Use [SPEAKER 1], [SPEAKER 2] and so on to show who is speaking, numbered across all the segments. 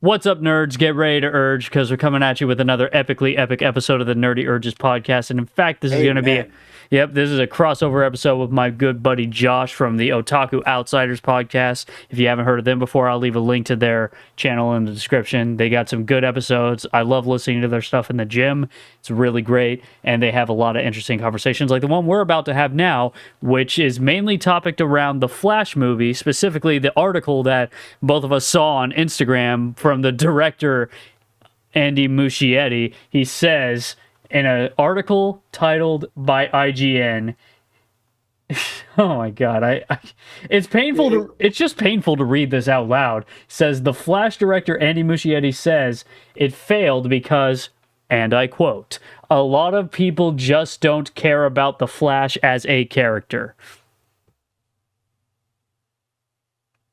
[SPEAKER 1] What's up, nerds? Get ready to urge because we're coming at you with another epically epic episode of the Nerdy Urges podcast. And in fact, this is going to be, this is a crossover episode with my good buddy Josh from the Otaku Outsiders podcast. If you haven't heard of them before, I'll leave a link to their channel in the description. They got some good episodes. I love listening to their stuff in the gym. It's really great. And they have a lot of interesting conversations like the one we're about to have now, which is mainly topicked around the Flash movie, specifically the article that both of us saw on Instagram from the director, Andy Muschietti. He says in an article titled by IGN, oh my god, it's painful it's just painful to read this out loud. It says the Flash director Andy Muschietti says it failed because, and I quote, a lot of people just don't care about the Flash as a character.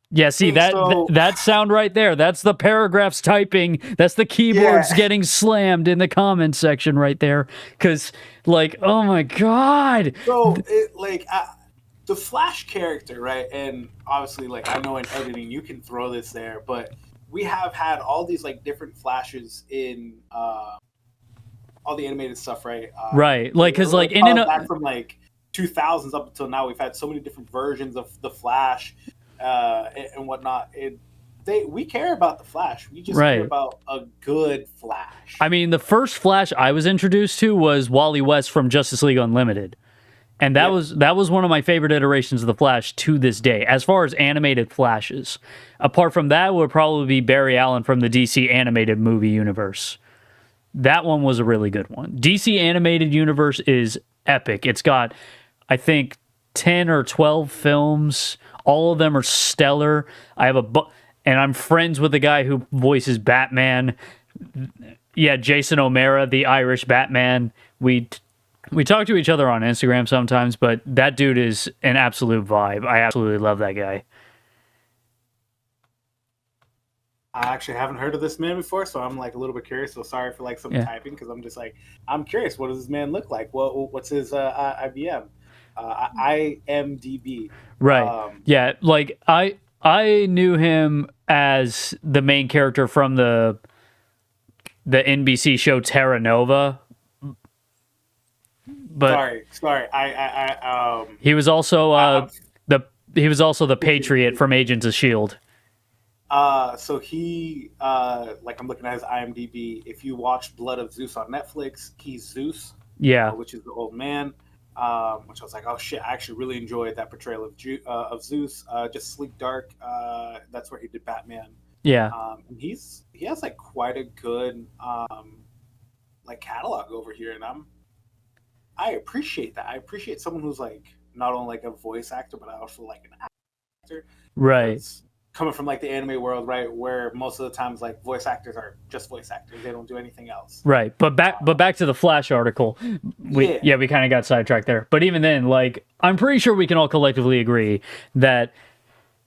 [SPEAKER 1] Yeah, see, that sound right there. That's the paragraphs typing. That's the keyboards getting slammed in the comments section right there. Because, like, oh my god.
[SPEAKER 2] So, the Flash character, right? And obviously, like, I know in editing you can throw this there, but we have had all these, like, different Flashes in all the animated stuff, right?
[SPEAKER 1] Right. Like, because, like,
[SPEAKER 2] back from, like, 2000s up until now, we've had so many different versions of the Flash. And whatnot. We care about the Flash. We just care about a good Flash.
[SPEAKER 1] I mean, the first Flash I was introduced to was Wally West from Justice League Unlimited, and that was one of my favorite iterations of the Flash to this day. As far as animated Flashes, apart from that, would probably be Barry Allen from the DC animated movie universe. That one was a really good one. DC animated universe is epic. It's got, I think, 10 or 12 films. All of them are stellar. I have and I'm friends with the guy who voices Batman. Yeah, Jason O'Mara, the Irish Batman. We talk to each other on Instagram sometimes, but that dude is an absolute vibe. I absolutely love that guy.
[SPEAKER 2] I actually haven't heard of this man before, so I'm like a little bit curious. So sorry for like some typing, because I'm just like, I'm curious. What does this man look like? What's his IBM? IMDb.
[SPEAKER 1] Right. Yeah, like I knew him as the main character from the NBC show Terra Nova. But
[SPEAKER 2] sorry.
[SPEAKER 1] He was also the Patriot from Agents of S.H.I.E.L.D.
[SPEAKER 2] So he like, I'm looking at his IMDb. If you watch Blood of Zeus on Netflix, he's Zeus.
[SPEAKER 1] Yeah.
[SPEAKER 2] Which is the old man. Which I was like, oh shit, I actually really enjoyed that portrayal of Zeus. Just sleek, dark. That's where he did Batman.
[SPEAKER 1] Yeah.
[SPEAKER 2] And he has like quite a good like catalog over here, and I appreciate that. I appreciate someone who's like not only like a voice actor, but also like an actor.
[SPEAKER 1] Right.
[SPEAKER 2] It's coming from like the anime world, right, where most of the times like voice actors are just voice actors. They don't do anything else.
[SPEAKER 1] Right. But back to the Flash article. We kind of got sidetracked there. But even then, like, I'm pretty sure we can all collectively agree that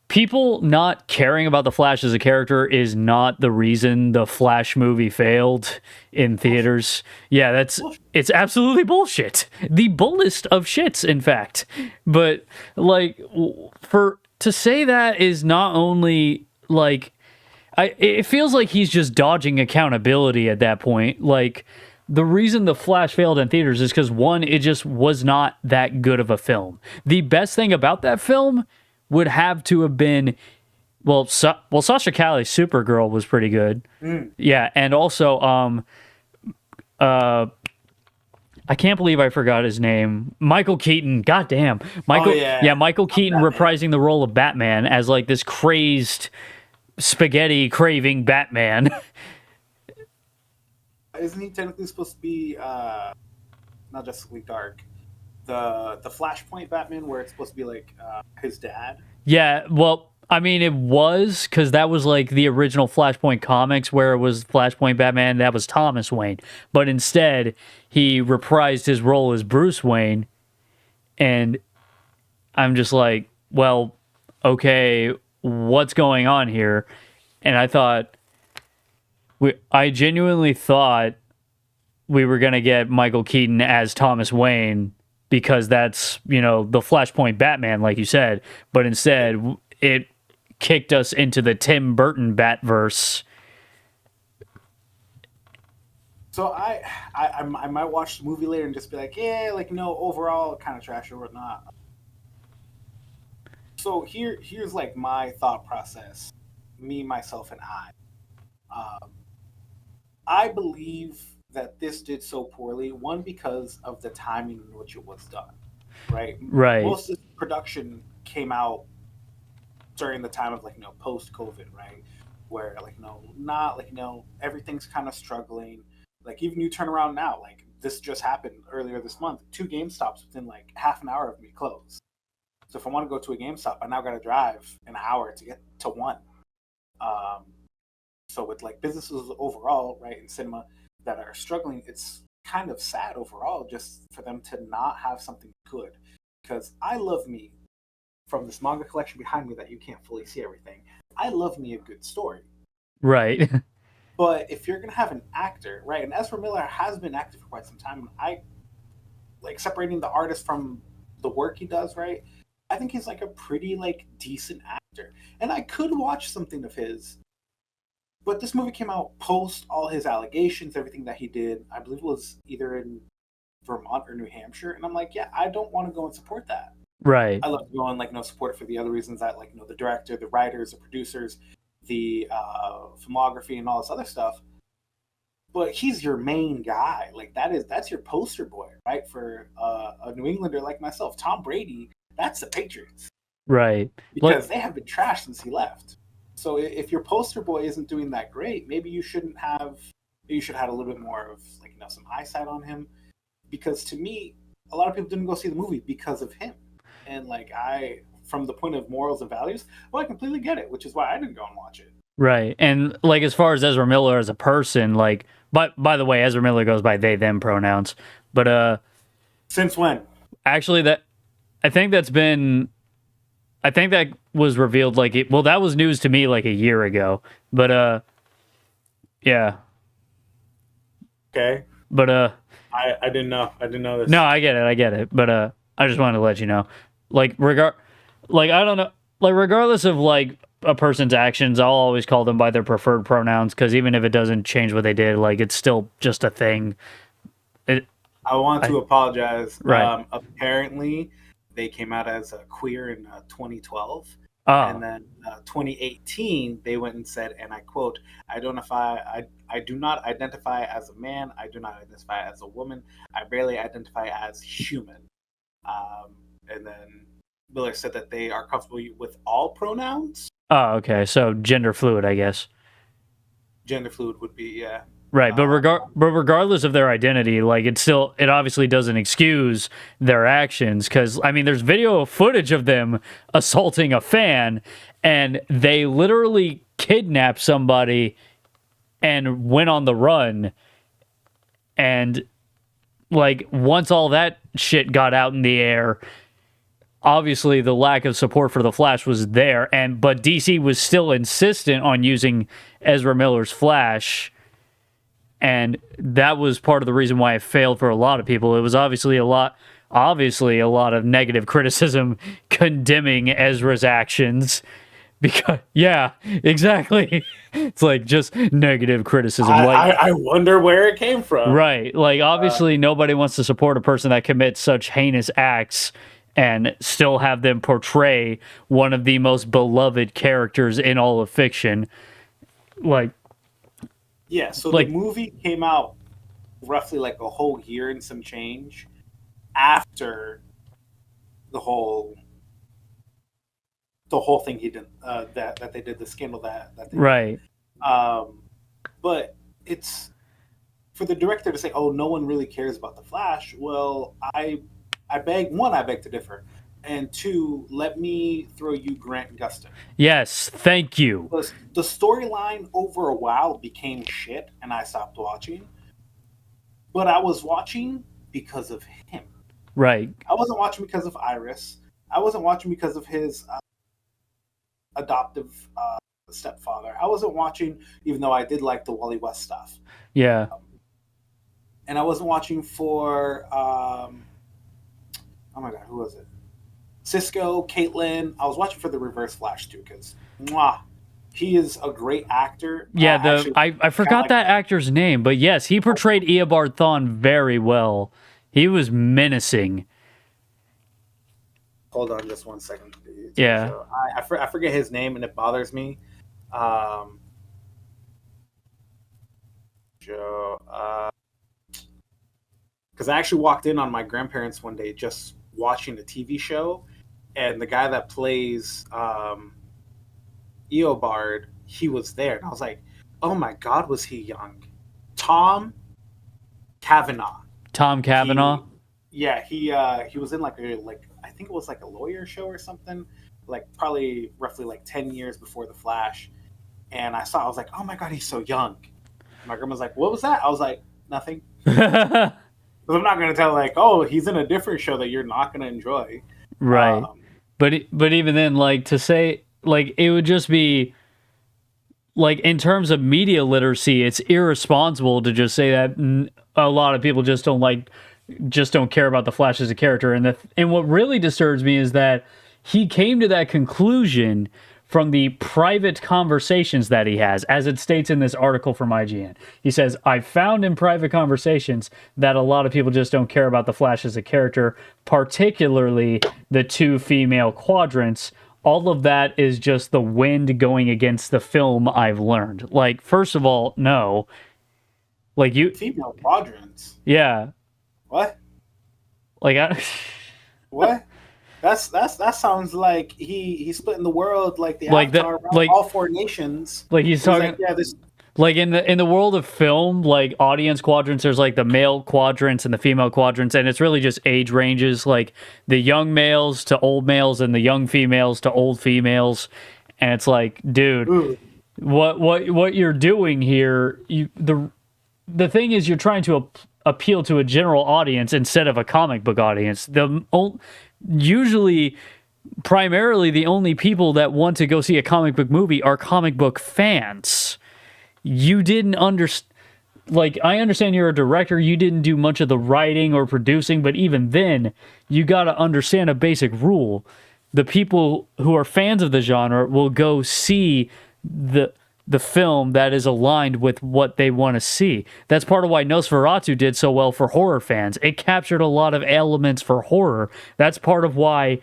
[SPEAKER 1] people not caring about the Flash as a character is not the reason the Flash movie failed in theaters. Yeah, it's absolutely bullshit. The bullest of shits, in fact. But like, to say that is not only, like, it feels like he's just dodging accountability at that point. Like, the reason The Flash failed in theaters is because, one, it just was not that good of a film. The best thing about that film would have to have been, Sasha Calle's Supergirl was pretty good. Yeah, and also, I can't believe I forgot his name. Michael Keaton. Goddamn. Michael Keaton reprising the role of Batman as like this crazed, spaghetti craving Batman.
[SPEAKER 2] Isn't he technically supposed to be not just sleek dark? The Flashpoint Batman, where it's supposed to be like his dad?
[SPEAKER 1] Yeah, well, I mean, it was, because that was like the original Flashpoint comics where it was Flashpoint Batman, that was Thomas Wayne. But instead, he reprised his role as Bruce Wayne. And I'm just like, well, okay, what's going on here? And I genuinely thought we were going to get Michael Keaton as Thomas Wayne, because that's, the Flashpoint Batman, like you said. But instead, it kicked us into the Tim Burton Batverse
[SPEAKER 2] So I might watch the movie later and just be like, yeah, like no, overall kind of trash or whatnot. So here's like my thought process, me, myself, and I. Um, I believe that this did so poorly. One, because of the timing in which it was done. Right,
[SPEAKER 1] Right.
[SPEAKER 2] most of the production came out during the time of post COVID, right, where not everything's kind of struggling. Like even you turn around now, like this just happened earlier this month. Two GameStops within like half an hour of me closed. So if I want to go to a GameStop, I now got to drive an hour to get to one. Um, so with like businesses overall, right, in cinema that are struggling, it's kind of sad overall just for them to not have something good. Because I love me from this manga collection behind me that you can't fully see everything. I love me a good story.
[SPEAKER 1] Right.
[SPEAKER 2] But if you're gonna have an actor, right, and Ezra Miller has been active for quite some time, and I like separating the artist from the work he does, right? I think he's like a pretty like decent actor. And I could watch something of his, but this movie came out post all his allegations, everything that he did. I believe it was either in Vermont or New Hampshire, and I'm like, yeah, I don't want to go and support that.
[SPEAKER 1] Right.
[SPEAKER 2] I love to go and support it for the other reasons that the director, the writers, the producers, the filmography, and all this other stuff. But he's your main guy. Like that's your poster boy, right? For a New Englander like myself, Tom Brady. That's the Patriots
[SPEAKER 1] Right.
[SPEAKER 2] because they have been trashed since he left. So if your poster boy isn't doing that great, maybe you shouldn't have. You should have had a little bit more of some eyesight on him, because to me, a lot of people didn't go see the movie because of him. And from the point of morals and values, well, I completely get it, which is why I didn't go and watch it.
[SPEAKER 1] Right. And like as far as Ezra Miller as a person, like by the way, Ezra Miller goes by they them pronouns. But
[SPEAKER 2] Since when?
[SPEAKER 1] actually that I think that's been I think that was revealed well, that was news to me like a year ago. But yeah.
[SPEAKER 2] Okay.
[SPEAKER 1] But
[SPEAKER 2] I didn't know. I didn't know this.
[SPEAKER 1] no, I get it. But I just wanted to let you know. Like I don't know, like regardless of like a person's actions, I'll always call them by their preferred pronouns, because even if it doesn't change what they did, like it's still just a thing.
[SPEAKER 2] I want to apologize.
[SPEAKER 1] Right.
[SPEAKER 2] Apparently, they came out as queer in 2012. And
[SPEAKER 1] Oh,
[SPEAKER 2] then 2018, they went and said, and I quote, I do not identify as a man. I do not identify as a woman. I barely identify as human. And then Miller said that they are comfortable with all pronouns.
[SPEAKER 1] okay. So gender fluid, I guess.
[SPEAKER 2] Gender fluid would be, yeah.
[SPEAKER 1] Right, but regardless of their identity, like it obviously doesn't excuse their actions, because I mean there's video footage of them assaulting a fan, and they literally kidnapped somebody and went on the run, and like once all that shit got out in the air, obviously the lack of support for the Flash was there, but DC was still insistent on using Ezra Miller's Flash. And that was part of the reason why it failed for a lot of people. It was obviously a lot of negative criticism condemning Ezra's actions. Because yeah, exactly. It's like just negative criticism.
[SPEAKER 2] I wonder where it came from.
[SPEAKER 1] Right. Like obviously nobody wants to support a person that commits such heinous acts and still have them portray one of the most beloved characters in all of fiction. Like,
[SPEAKER 2] yeah, so the movie came out roughly like a whole year and some change after the whole thing he did, that they did, the scandal that they
[SPEAKER 1] right.
[SPEAKER 2] did. But it's for the director to say, "Oh, no one really cares about the Flash." Well, I beg to differ, and two, let me throw you Grant Gustin.
[SPEAKER 1] Yes, thank you.
[SPEAKER 2] The storyline over a while became shit, and I stopped watching. But I was watching because of him.
[SPEAKER 1] Right.
[SPEAKER 2] I wasn't watching because of Iris. I wasn't watching because of his adoptive stepfather. I wasn't watching, even though I did like the Wally West stuff.
[SPEAKER 1] Yeah.
[SPEAKER 2] And I wasn't watching for, oh my God, who was it? Cisco, Caitlin. I was watching for the Reverse Flash too, because he is a great actor.
[SPEAKER 1] Yeah,
[SPEAKER 2] Actually,
[SPEAKER 1] I forgot
[SPEAKER 2] like
[SPEAKER 1] that actor's name, but yes, he portrayed Eobard Thawne very well. He was menacing.
[SPEAKER 2] hold on just one second.
[SPEAKER 1] Yeah.
[SPEAKER 2] I forget his name, and it bothers me. Um, Joe, because I actually walked in on my grandparents one day just watching a TV show, and the guy that plays Eobard, he was there, and I was like, "Oh my God, was he young?" Tom Cavanaugh.
[SPEAKER 1] Tom Cavanaugh.
[SPEAKER 2] He, yeah, he was in like I think it was like a lawyer show or something, like probably roughly like 10 years before the Flash, and I was like, "Oh my God, he's so young." My grandma's like, "What was that?" I was like, "Nothing." Because I'm not going to tell like, "Oh, he's in a different show that you're not going to enjoy."
[SPEAKER 1] Right.
[SPEAKER 2] Um,
[SPEAKER 1] But even then, like, to say, like, it would just be like, in terms of media literacy, it's irresponsible to just say that a lot of people just don't care about the Flash as a character. And what really disturbs me is that he came to that conclusion from the private conversations that he has, as it states in this article from IGN. He says, "I found in private conversations that a lot of people just don't care about the Flash as a character, particularly the two female quadrants. All of that is just the wind going against the film, I've learned." Like, first of all, no. Like,
[SPEAKER 2] female quadrants.
[SPEAKER 1] yeah.
[SPEAKER 2] What?
[SPEAKER 1] Like,
[SPEAKER 2] What? That sounds like he's splitting the world like the
[SPEAKER 1] like
[SPEAKER 2] Avatar, all four nations.
[SPEAKER 1] like he's
[SPEAKER 2] And
[SPEAKER 1] talking,
[SPEAKER 2] like, yeah, this.
[SPEAKER 1] like in the world of film, like audience quadrants, there's like the male quadrants and the female quadrants, and it's really just age ranges, like the young males to old males and the young females to old females. And it's like, dude,
[SPEAKER 2] Ooh.
[SPEAKER 1] what you're doing here, the thing is, you're trying to appeal to a general audience instead of a comic book audience. Usually, primarily, the only people that want to go see a comic book movie are comic book fans. You didn't understand. Like, I understand you're a director, you didn't do much of the writing or producing, but even then, you got to understand a basic rule. The people who are fans of the genre will go see the film that is aligned with what they want to see. That's part of why Nosferatu did so well for horror fans. It captured a lot of elements for horror. That's part of why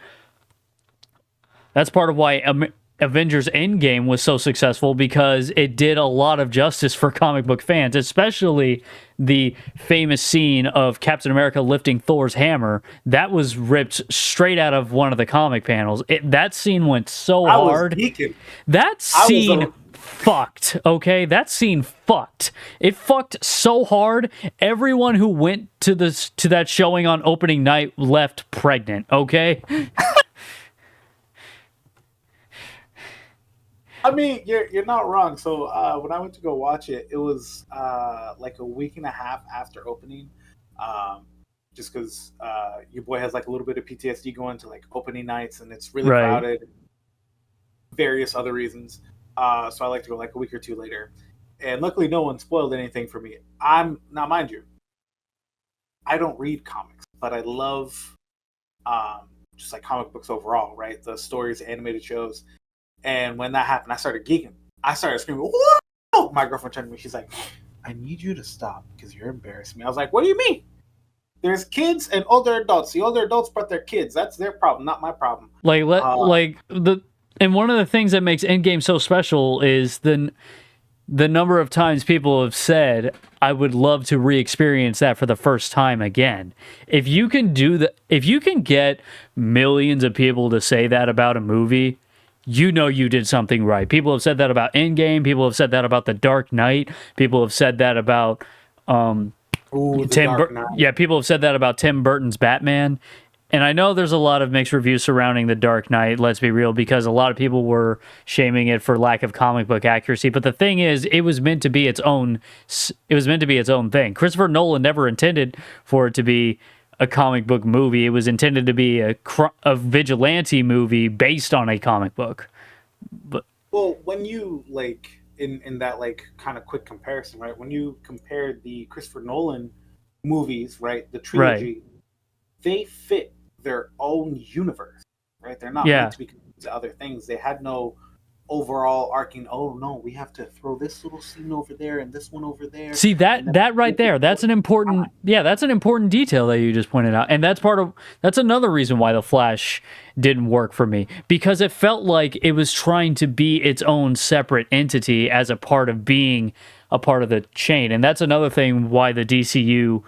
[SPEAKER 1] Avengers Endgame was so successful, because it did a lot of justice for comic book fans, especially the famous scene of Captain America lifting Thor's hammer. That was ripped straight out of one of the comic panels. That scene went so hard. That scene fucked, okay? That scene fucked. It fucked so hard. Everyone who went to that showing on opening night left pregnant, okay?
[SPEAKER 2] I mean, you're not wrong. So when I went to go watch it, it was like a week and a half after opening, just because your boy has like a little bit of PTSD going to like opening nights, and it's really crowded. Various other reasons. So I like to go like a week or two later, and luckily no one spoiled anything for me. I'm now, mind you, I don't read comics, but I love just like comic books overall, right? The stories, animated shows. And when that happened, I started geeking. I started screaming, "Whoa!" My girlfriend turned to me. She's like, "I need you to stop because you're embarrassing me." I was like, "What do you mean? There's kids and older adults. The older adults brought their kids. That's their problem, not my problem."
[SPEAKER 1] And one of the things that makes Endgame so special is the number of times people have said, "I would love to re-experience that for the first time again." If you can get millions of people to say that about a movie, you know you did something right. People have said that about Endgame. People have said that about The Dark Knight. People have said that about people have said that about Tim Burton's Batman. And I know there's a lot of mixed reviews surrounding The Dark Knight, let's be real, because a lot of people were shaming it for lack of comic book accuracy. But the thing is, it was meant to be its own thing. Christopher Nolan never intended for it to be a comic book movie. It was intended to be a vigilante movie based on a comic book. But
[SPEAKER 2] when you like in that like kind of quick comparison, right? When you compare the Christopher Nolan movies, right, the trilogy, they fit their own universe, right? They're not meant to be compared to other things. They had no overall arcing. Oh no, we have to throw this little scene over there and this one over there.
[SPEAKER 1] See that right there. That's an important that's an important detail that you just pointed out. And that's another reason why The Flash didn't work for me, because it felt like it was trying to be its own separate entity as a part of being a part of the chain. And that's another thing why the DCEU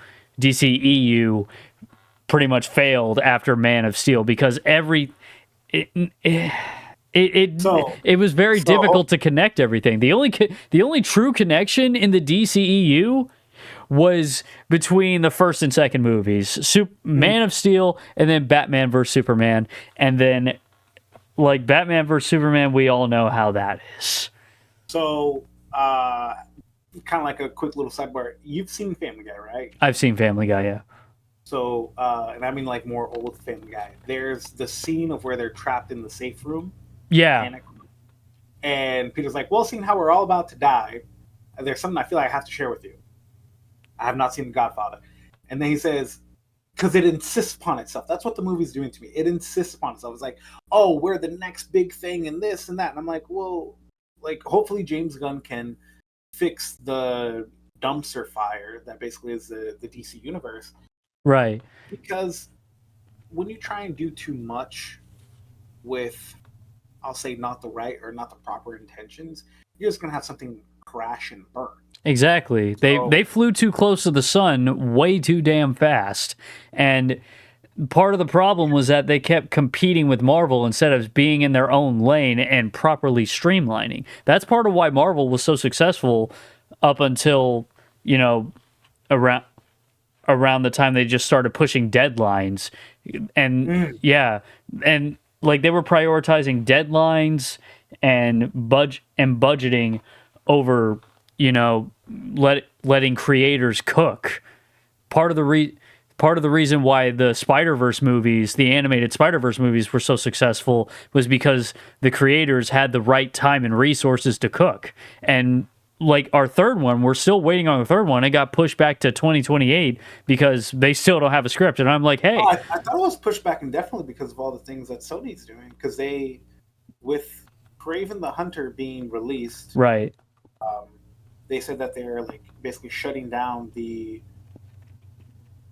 [SPEAKER 1] pretty much failed after Man of Steel, because it was very difficult to connect everything. The only true connection in the DCEU was between the first and second movies, Man of Steel, and then Batman vs Superman, and then like Batman vs Superman, we all know how that is.
[SPEAKER 2] So, kind of like a quick little sidebar. You've seen Family Guy, right?
[SPEAKER 1] I've seen Family Guy, yeah.
[SPEAKER 2] So, and I mean like more old Family Guy. There's the scene of where they're trapped in the safe room.
[SPEAKER 1] Yeah.
[SPEAKER 2] And Peter's like, well, seeing how we're all about to die, there's something I feel like I have to share with you. I have not seen The Godfather. And then he says, because it insists upon itself. That's what the movie's doing to me. It insists upon itself. It's like, oh, we're the next big thing and this and that. And I'm like, well, like, hopefully James Gunn can fix the dumpster fire that basically is the DC universe.
[SPEAKER 1] Right.
[SPEAKER 2] Because when you try and do too much with, I'll say, not the right or not the proper intentions, you're just going to have something crash and burn.
[SPEAKER 1] Exactly. They flew too close to the sun way too damn fast. And part of the problem was that they kept competing with Marvel instead of being in their own lane and properly streamlining. That's part of why Marvel was so successful up until, around the time they just started pushing deadlines. And and like they were prioritizing deadlines and budgeting over, letting creators cook. Part of the reason why the Spider-Verse movies, the animated Spider-Verse movies, were so successful was because the creators had the right time and resources to cook. And like our third one, we're still waiting on the third one. It got pushed back to 2028 because they still don't have a script. And I'm like, hey.
[SPEAKER 2] I thought it was pushed back indefinitely because of all the things that Sony's doing. Because with Kraven the Hunter being released,
[SPEAKER 1] right.
[SPEAKER 2] They said that they're like basically shutting down the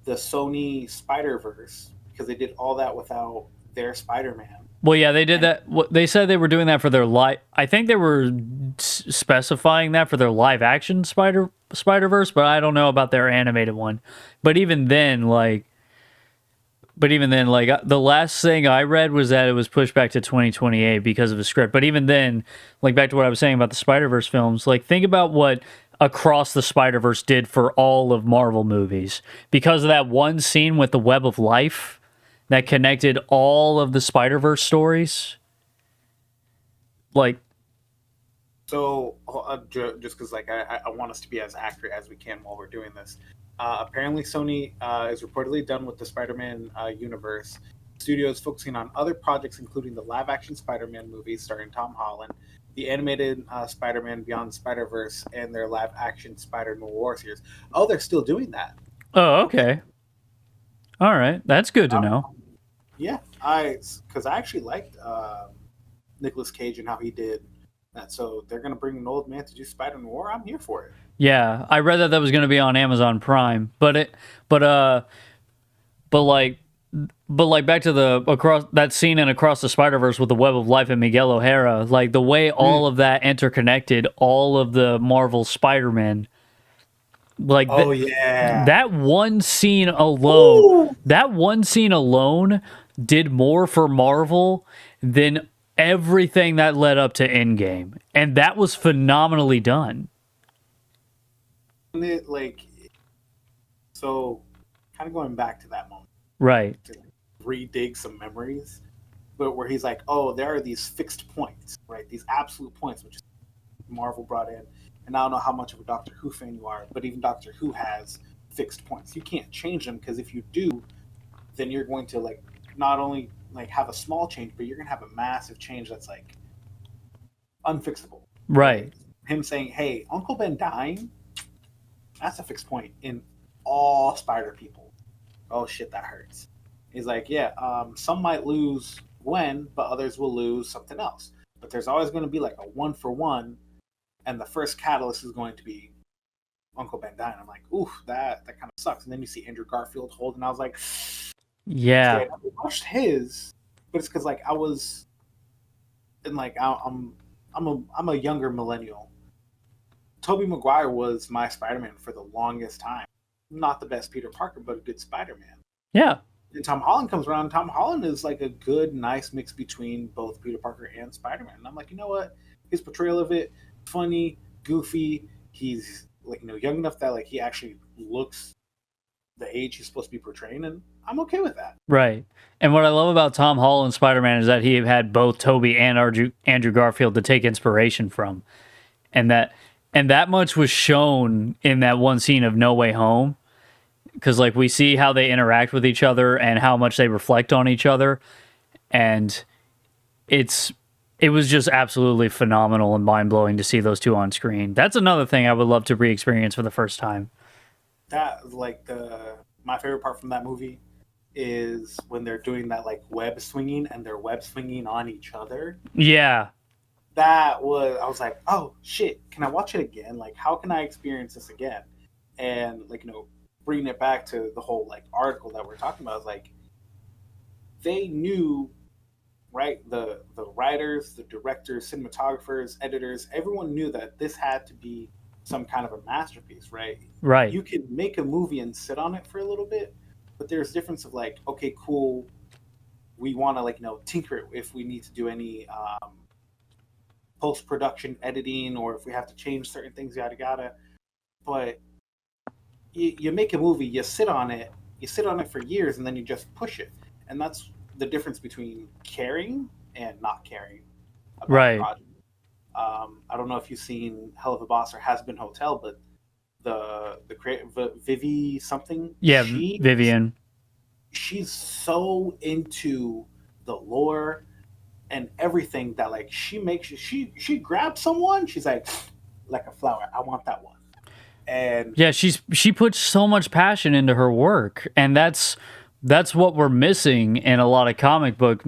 [SPEAKER 2] Sony Spider-Verse because they did all that without their Spider-Man.
[SPEAKER 1] Well, yeah, they did that. They said they were doing that for their live. I think they were specifying that for their live-action Spider-Verse, but I don't know about their animated one. But even then, the last thing I read was that it was pushed back to 2028 because of the script. But even then, like back to what I was saying about the Spider-Verse films, like think about what Across the Spider-Verse did for all of Marvel movies. Because of that one scene with the Web of Life that connected all of the Spider-Verse stories. Like,
[SPEAKER 2] so just because like I want us to be as accurate as we can while we're doing this. Apparently, Sony is reportedly done with the Spider-Man universe. Studio is focusing on other projects, including the live-action Spider-Man movies starring Tom Holland, the animated Spider-Man Beyond the Spider-Verse, and their live-action Spider-Noir series. Oh, they're still doing that.
[SPEAKER 1] Oh, okay. All right, that's good to know.
[SPEAKER 2] Yeah, because I actually liked Nicolas Cage and how he did that. So they're gonna bring an old man to do Spider-Noir. I'm here for it.
[SPEAKER 1] Yeah, I read that was going to be on Amazon Prime, but like back to the across that scene in Across the Spider-Verse with the Web of Life and Miguel O'Hara, like the way all of that interconnected all of the Marvel Spider-Man. Like that one scene alone, did more for Marvel than everything that led up to Endgame, and that was phenomenally done.
[SPEAKER 2] It so kind of going back to that moment,
[SPEAKER 1] right?
[SPEAKER 2] To re-dig some memories, but where he's like, "Oh, there are these fixed points, right? These absolute points, which Marvel brought in." And I don't know how much of a Doctor Who fan you are, but even Doctor Who has fixed points. You can't change them because if you do, then you're going to like not only like have a small change, but you're gonna have a massive change that's like unfixable.
[SPEAKER 1] Right.
[SPEAKER 2] Him saying, "Hey, Uncle Ben dying." That's a fixed point in all Spider people. Oh shit, that hurts. He's like, yeah, some might lose Gwen, but others will lose something else. but there's always going to be like a 1-for-1, and the first catalyst is going to be Uncle Ben dying. I'm like, oof, that kind of sucks. And then you see Andrew Garfield hold, and I was like,
[SPEAKER 1] Yeah.
[SPEAKER 2] I never watched his, but it's because like I was, and like I'm a younger millennial. Tobey Maguire was my Spider-Man for the longest time. Not the best Peter Parker, but a good Spider-Man.
[SPEAKER 1] Yeah.
[SPEAKER 2] And Tom Holland comes around. Tom Holland is like a good, nice mix between both Peter Parker and Spider-Man. And I'm like, you know what? His portrayal of it, funny, goofy. He's like, young enough that like he actually looks the age he's supposed to be portraying, and I'm okay with that.
[SPEAKER 1] Right. And what I love about Tom Holland Spider-Man is that he had both Toby and Andrew Garfield to take inspiration from. And that much was shown in that one scene of No Way Home, because like we see how they interact with each other and how much they reflect on each other, and it was just absolutely phenomenal and mind-blowing to see those two on screen. That's another thing I would love to re-experience for the first time.
[SPEAKER 2] That like my favorite part from that movie is when they're doing that like web swinging, and they're web swinging on each other.
[SPEAKER 1] Yeah.
[SPEAKER 2] I was like, oh shit, can I watch it again? Like, how can I experience this again? And like, bringing it back to the whole like article that we're talking about, is like they knew, right? The writers, the directors, cinematographers, editors, everyone knew that this had to be some kind of a masterpiece, right?
[SPEAKER 1] Right.
[SPEAKER 2] You can make a movie and sit on it for a little bit, but there's difference of like, okay, cool, we want to like tinker it if we need to do any post-production editing, or if we have to change certain things, yada yada. But you make a movie, you sit on it for years, and then you just push it. And that's the difference between caring and not caring about
[SPEAKER 1] right.
[SPEAKER 2] the project. I don't know if you've seen Hell of a Boss or Has Been Hotel, but the creative Vivi something,
[SPEAKER 1] yeah, Vivian,
[SPEAKER 2] she's so into the lore and everything that like she grabs someone, she's like a flower, I want that one. And
[SPEAKER 1] yeah, she puts so much passion into her work, and that's what we're missing in a lot of comic book,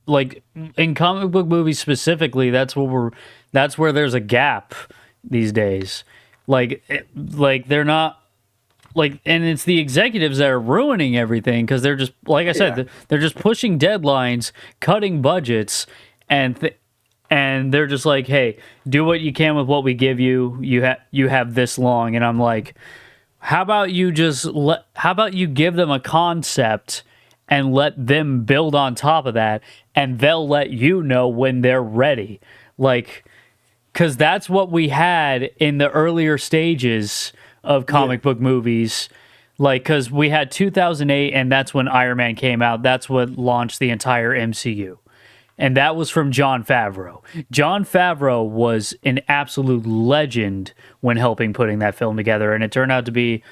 [SPEAKER 1] like in comic book movies specifically. That's where there's a gap these days. Like they're not like, and it's the executives that are ruining everything, because they're just, like I said, they're just pushing deadlines, cutting budgets, and they're just like, hey, do what you can with what we give you. You have this long. And I'm like, how about you give them a concept and let them build on top of that, and they'll let you know when they're ready. Like, because that's what we had in the earlier stages of comic book movies. Like, because we had 2008, and that's when Iron Man came out. That's what launched the entire MCU. And that was from Jon Favreau. Jon Favreau was an absolute legend when helping putting that film together, and it turned out to be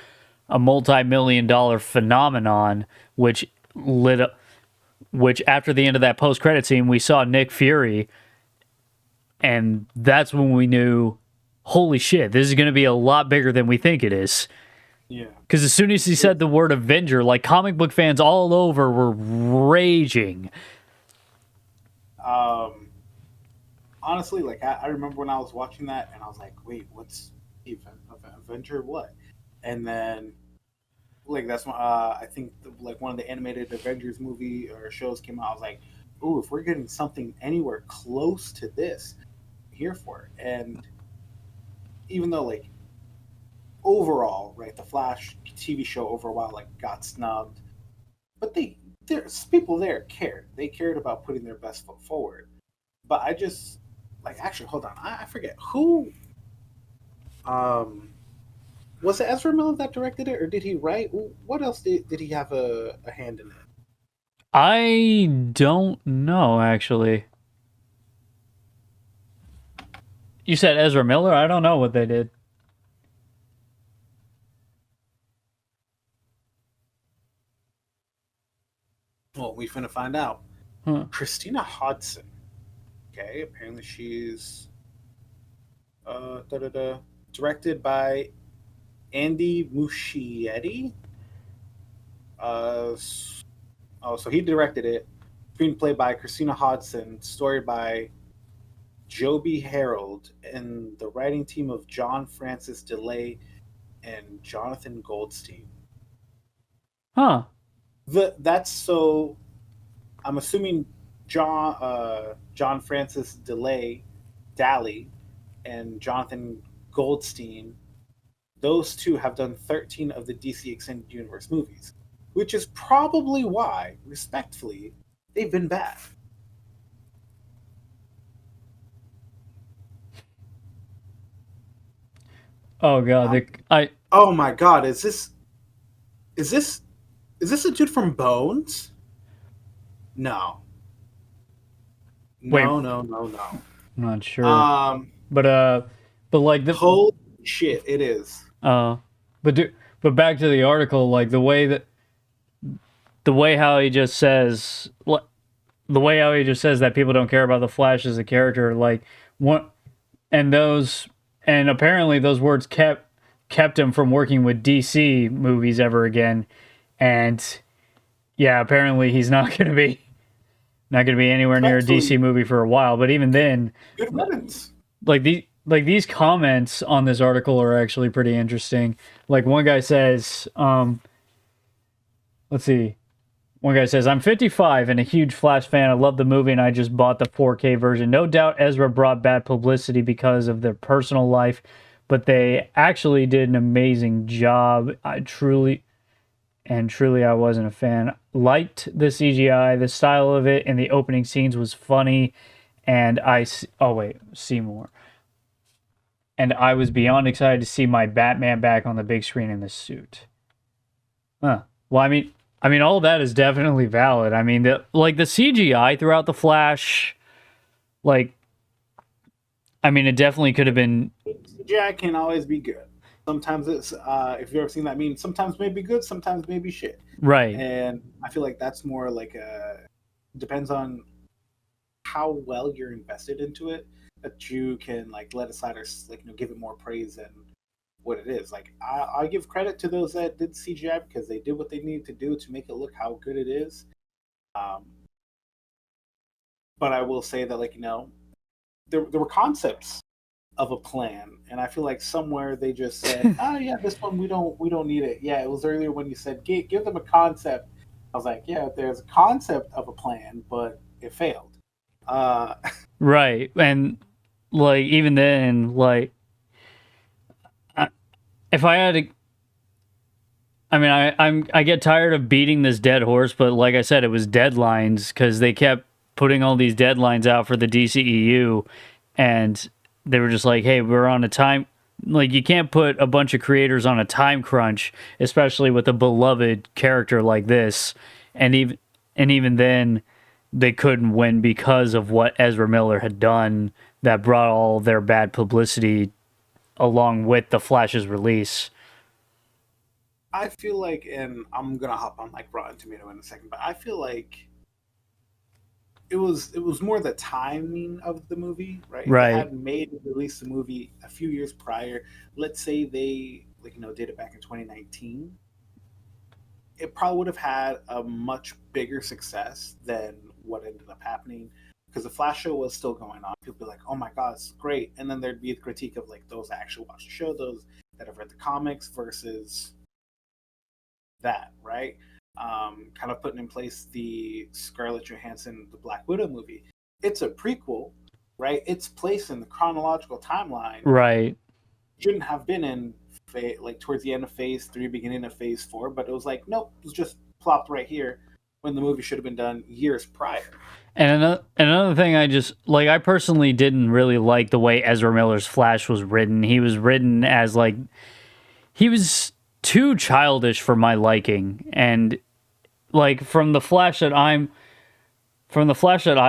[SPEAKER 1] a multi-million-dollar phenomenon, which after the end of that post-credit scene, we saw Nick Fury, and that's when we knew, holy shit, this is going to be a lot bigger than we think it is.
[SPEAKER 2] Yeah.
[SPEAKER 1] Because as soon as he said the word Avenger, like, comic book fans all over were raging.
[SPEAKER 2] Honestly, like I remember when I was watching that, and I was like, wait, what's Avenger what? And then like that's when I think like one of the animated Avengers movie or shows came out. I was like, ooh, if we're getting something anywhere close to this, I'm here for it. And even though like overall, right, the Flash TV show over a while like got snubbed, but there's people there cared. They cared about putting their best foot forward. But I just like, actually, hold on, I forget who. Was it Ezra Miller that directed it, or did he write? What else did he have a hand in it?
[SPEAKER 1] I don't know, actually. You said Ezra Miller? I don't know what they did.
[SPEAKER 2] Well, we finna find out.
[SPEAKER 1] Huh.
[SPEAKER 2] Christina Hodson. Okay, apparently she's directed by Andy Muschietti. So he directed it. Screenplay by Christina Hodson. Story by Joby Harold and the writing team of John Francis DeLay and Jonathan Goldstein.
[SPEAKER 1] Huh.
[SPEAKER 2] That's so. I'm assuming John Francis Daly and Jonathan Goldstein. Those two have done 13 of the DC Extended Universe movies, which is probably why, respectfully, they've been bad.
[SPEAKER 1] Oh god,
[SPEAKER 2] Oh my god, is this a dude from Bones? No.
[SPEAKER 1] wait,
[SPEAKER 2] No.
[SPEAKER 1] I'm not sure.
[SPEAKER 2] Um,
[SPEAKER 1] But like
[SPEAKER 2] holy shit, it is.
[SPEAKER 1] but but back to the article, like the way how he just says the way how he just says that people don't care about the Flash as a character, like what, and those, and apparently those words kept him from working with DC movies ever again, and yeah, apparently he's not gonna be anywhere near a DC movie for a while. But even then,
[SPEAKER 2] Good riddance.
[SPEAKER 1] like these comments on this article are actually pretty interesting. Like one guy says, let's see. One guy says, I'm 55 and a huge Flash fan. I love the movie and I just bought the 4K version. No doubt Ezra brought bad publicity because of their personal life, but they actually did an amazing job. Truly, I wasn't a fan. Liked the CGI, the style of it, and the opening scenes was funny. And see more. And I was beyond excited to see my Batman back on the big screen in this suit. Huh. Well, I mean, all that is definitely valid. I mean, the CGI throughout the Flash, like, I mean, it definitely could have been.
[SPEAKER 2] CGI can always be good. Sometimes it's if you've ever seen that meme, sometimes maybe good, sometimes maybe shit.
[SPEAKER 1] Right.
[SPEAKER 2] And I feel like that's more like depends on how well you're invested into it, that you can like let aside or like give it more praise than what it is. Like I give credit to those that did CGI because they did what they needed to do to make it look how good it is. But I will say that there were concepts of a plan, and I feel like somewhere they just said, "Oh yeah, this one we don't need it." Yeah, it was earlier when you said give them a concept. I was like, "Yeah, there's a concept of a plan, but it failed."
[SPEAKER 1] Right, and like even then, like if I had to, I mean, I get tired of beating this dead horse, but like I said, it was deadlines because they kept putting all these deadlines out for the DCEU, and they were just like, "Hey, we're on a time." Like you can't put a bunch of creators on a time crunch, especially with a beloved character like this, and even then, they couldn't win because of what Ezra Miller had done that brought all their bad publicity along with the Flash's release.
[SPEAKER 2] I feel like, and I'm gonna hop on like Rotten Tomato in a second, but I feel like it was more the timing of the movie, right? If they had made and released the movie a few years prior, let's say they did it back in 2019, it probably would have had a much bigger success than what ended up happening, because the Flash show was still going on. People be like, "Oh my god, it's great," and then there'd be the critique of like those that actually watch the show, those that have read the comics versus that, right? Kind of putting in place the Scarlett Johansson, the Black Widow movie. It's a prequel, right? It's placed in the chronological timeline.
[SPEAKER 1] Right.
[SPEAKER 2] Shouldn't have been in towards the end of Phase 3, beginning of Phase 4, but it was like, nope, it was just plopped right here when the movie should have been done years prior.
[SPEAKER 1] And another thing, I personally didn't really like the way Ezra Miller's Flash was written. He was written as he was too childish for my liking, and like from the Flash that I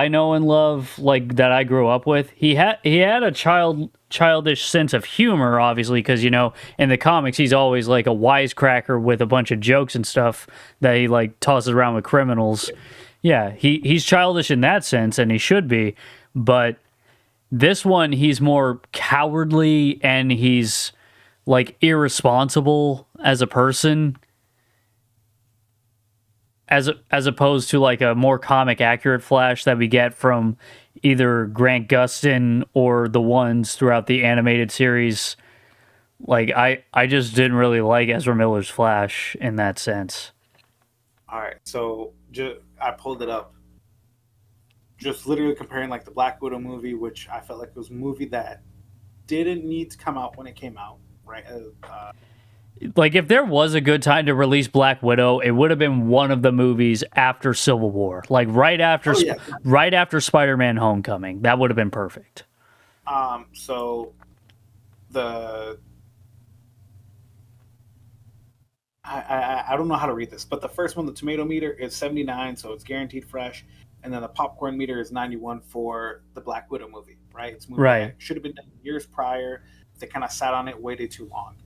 [SPEAKER 1] know and love, like that I grew up with, he had a childish sense of humor, obviously, because in the comics he's always like a wisecracker with a bunch of jokes and stuff that he like tosses around with criminals. Yeah, he's childish in that sense, and he should be, but this one he's more cowardly and he's like irresponsible as a person. as opposed to like a more comic accurate Flash that we get from either Grant Gustin or the ones throughout the animated series. Like I just didn't really like Ezra Miller's Flash in that sense.
[SPEAKER 2] All right, so I pulled it up. Just literally comparing like the Black Widow movie, which I felt like it was a movie that didn't need to come out when it came out, right?
[SPEAKER 1] Like if there was a good time to release Black Widow, it would have been one of the movies after Civil War, like
[SPEAKER 2] Oh yeah.
[SPEAKER 1] right after Spider-Man: Homecoming. That would have been perfect.
[SPEAKER 2] So the I don't know how to read this, but the first one, the tomato meter is 79, so it's guaranteed fresh, and then the popcorn meter is 91 for the Black Widow movie, right? It's a movie
[SPEAKER 1] Right.
[SPEAKER 2] that should have been done years prior. They kind of sat on it, waited too long.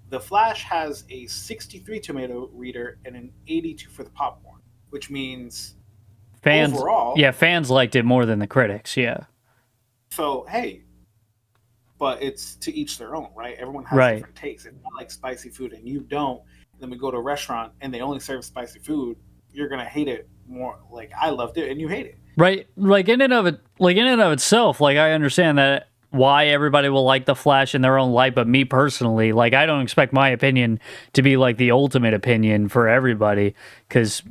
[SPEAKER 2] The Flash has a 63 tomato reader and an 82 for the popcorn, which means
[SPEAKER 1] Fans,
[SPEAKER 2] overall,
[SPEAKER 1] yeah, fans liked it more than the critics. Yeah.
[SPEAKER 2] so hey, but it's to each their own, right? Everyone has
[SPEAKER 1] Right.
[SPEAKER 2] different tastes. If I like spicy food and you don't, then we go to a restaurant and they only serve spicy food, you're gonna hate it more. Like I loved it and you hate it.
[SPEAKER 1] Right. Like in and of itself, like I understand that why everybody will like the Flash in their own light, but me personally, like I don't expect my opinion to be like the ultimate opinion for everybody, because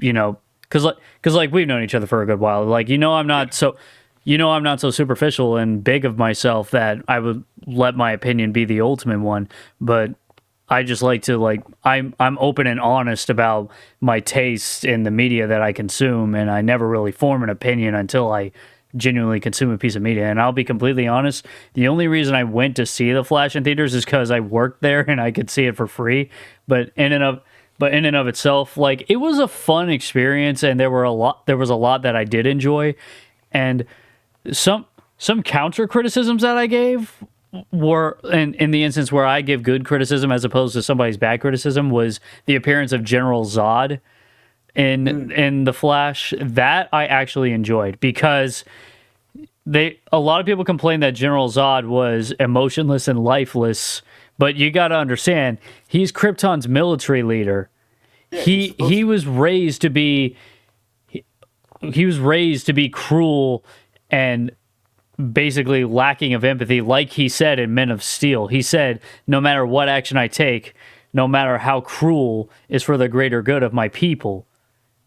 [SPEAKER 1] like we've known each other for a good while. Like I'm not so superficial and big of myself that I would let my opinion be the ultimate one, but I just like to like I'm open and honest about my taste in the media that I consume, and I never really form an opinion until I genuinely consume a piece of media. And I'll be completely honest, the only reason I went to see the Flash in theaters is because I worked there and I could see it for free. But in and of itself, like it was a fun experience, and there was a lot that I did enjoy, and some counter criticisms that I gave were in the instance where I give good criticism as opposed to somebody's bad criticism was the appearance of General Zod in the Flash. That I actually enjoyed because a lot of people complain that General Zod was emotionless and lifeless, but you got to understand he's Krypton's military leader.
[SPEAKER 2] Yeah,
[SPEAKER 1] He was raised to be he was raised to be cruel and basically lacking of empathy, like he said in Men of Steel. He said, no matter what action I take, no matter how cruel, is for the greater good of my people.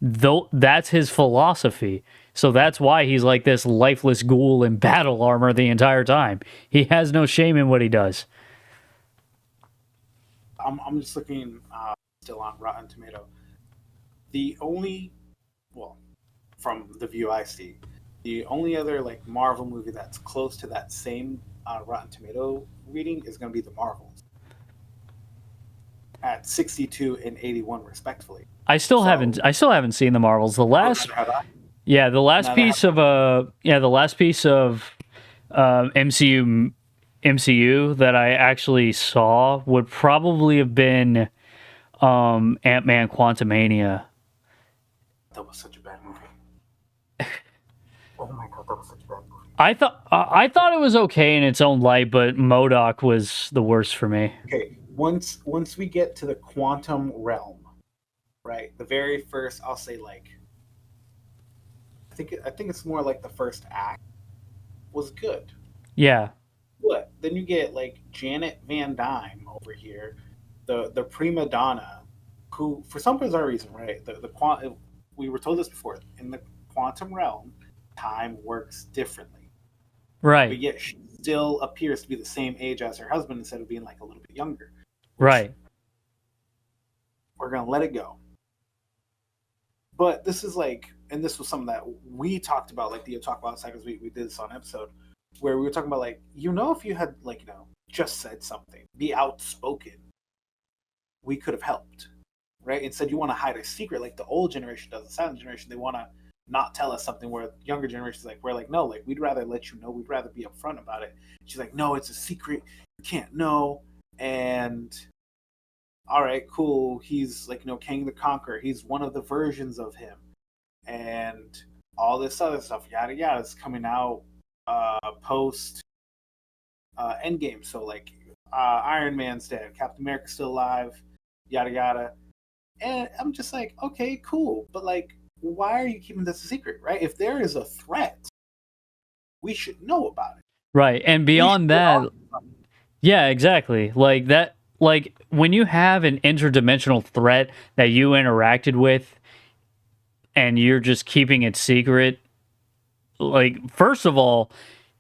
[SPEAKER 1] Though that's his philosophy. So that's why he's like this lifeless ghoul in battle armor the entire time. He has no shame in what he does.
[SPEAKER 2] I'm just looking still on Rotten Tomato. The only, well, from the view I see, the only other like Marvel movie that's close to that same Rotten Tomato reading is going to be the Marvels at 62 and 81 respectively.
[SPEAKER 1] I still haven't seen the Marvels. The last yeah, the last piece of MCU that I actually saw would probably have been Ant-Man Quantumania.
[SPEAKER 2] That was such a bad movie. Oh my god, that was such a bad movie.
[SPEAKER 1] I thought it was okay in its own light, but MODOK was the worst for me.
[SPEAKER 2] Okay, once we get to the quantum realm, right? The very first, I'll say like, I think it's more like the first act was good.
[SPEAKER 1] Yeah.
[SPEAKER 2] But then you get like Janet Van Dyne over here, the prima donna, who for some bizarre reason, right? We were told this before, in the quantum realm, time works differently.
[SPEAKER 1] Right.
[SPEAKER 2] But yet she still appears to be the same age as her husband instead of being like a little bit younger.
[SPEAKER 1] Right.
[SPEAKER 2] We're gonna let it go. But this is like, and this was something that we talked about, like the Talk About Outsiders, we did this on an episode where we were talking about like, if you had like, just said something, be outspoken, we could have helped. Right? Instead you want to hide a secret like the old generation does, the silent generation, they want to not tell us something, where younger generations like, we're like, no, like we'd rather let you know, we'd rather be upfront about it. She's like, no, it's a secret, you can't know. And all right, cool, he's like, King the Conqueror, he's one of the versions of him, and all this other stuff, yada yada, is coming out post Endgame. So like Iron Man's dead, Captain America's still alive, yada yada. And I'm just like, okay, cool, but like, why are you keeping this a secret, right? If there is a threat, we should know about it.
[SPEAKER 1] Right. And beyond that, yeah, exactly. Like that, like when you have an interdimensional threat that you interacted with and you're just keeping it secret, like, first of all,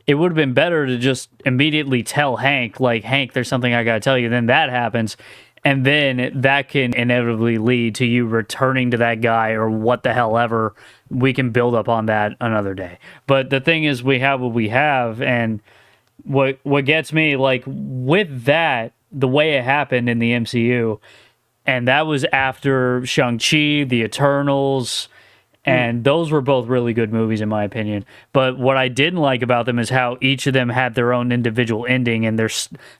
[SPEAKER 1] it would have been better to just immediately tell Hank, like, Hank, there's something I got to tell you. Then that happens. And then that can inevitably lead to you returning to that guy or what the hell ever. We can build up on that another day. But the thing is, we have what we have. And what gets me, like, with that, the way it happened in the MCU, and that was after Shang-Chi, The Eternals, and those were both really good movies in my opinion. But what I didn't like about them is how each of them had their own individual ending, and